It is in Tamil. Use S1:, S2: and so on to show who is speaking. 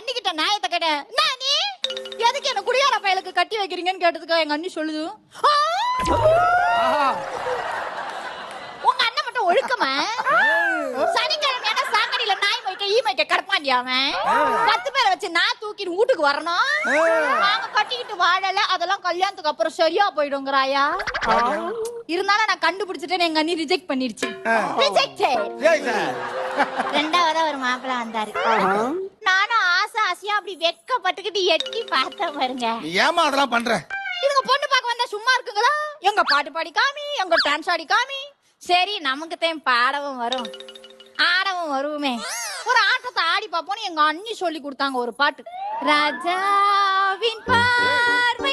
S1: அண்ணிக்கிட்ட நியாயத்தை கேட்டேன். நீ எதுக்கு என்ன குடியார பயலுக்கு கட்டி வைக்கிறீங்கன்னு கேட்டதுக்கு எங்க அண்ணி சொல்லுது, உங்க அண்ணன் மட்டும் ஒழுக்கமா சனிக்கிழமையான சாக்கடையில நாய் மைக்க ஈ மைக்க கடப்பாண்டியாவன் 10 பேரை வச்சு நான் தூக்கிட்டு வீட்டுக்கு வரணும். நாங்க கட்டிக்கிட்டு வாழல, அதெல்லாம் கல்யாணத்துக்கு அப்புறம் சரியா போயிடுங்கிறாயா. இருந்தாலும் நான் கண்டுபிடிச்சிட்டேன்னு எங்க அண்ணி ரிஜெக்ட் பண்ணிருச்சு. ரெண்டாவதா ஒரு மாப்பிள்ள வந்தாரு. நானும் ஆசை ஆசையா அப்படி வெட்கப்பட்டுக்கிட்டு எட்டி பார்த்தேன் பாருங்க.
S2: ஏமா அதெல்லாம் பண்ற?
S1: இதுங்க பொண்ணு பார்க்க வந்தா சும்மா இருக்குங்களா? எங்க பாட்டு பாடி காமி, எங்க டான்ஸ் ஆடி காமி. சரி நமக்கு தான் பாடவும் வரும் ஆடவும் வருவோமே, ஒரு ஆட்டத்தை ஆடி பார்ப்போம்னு எங்க அண்ணி சொல்லி கொடுத்தாங்க ஒரு பாட்டு. ராஜாவின் பார்வை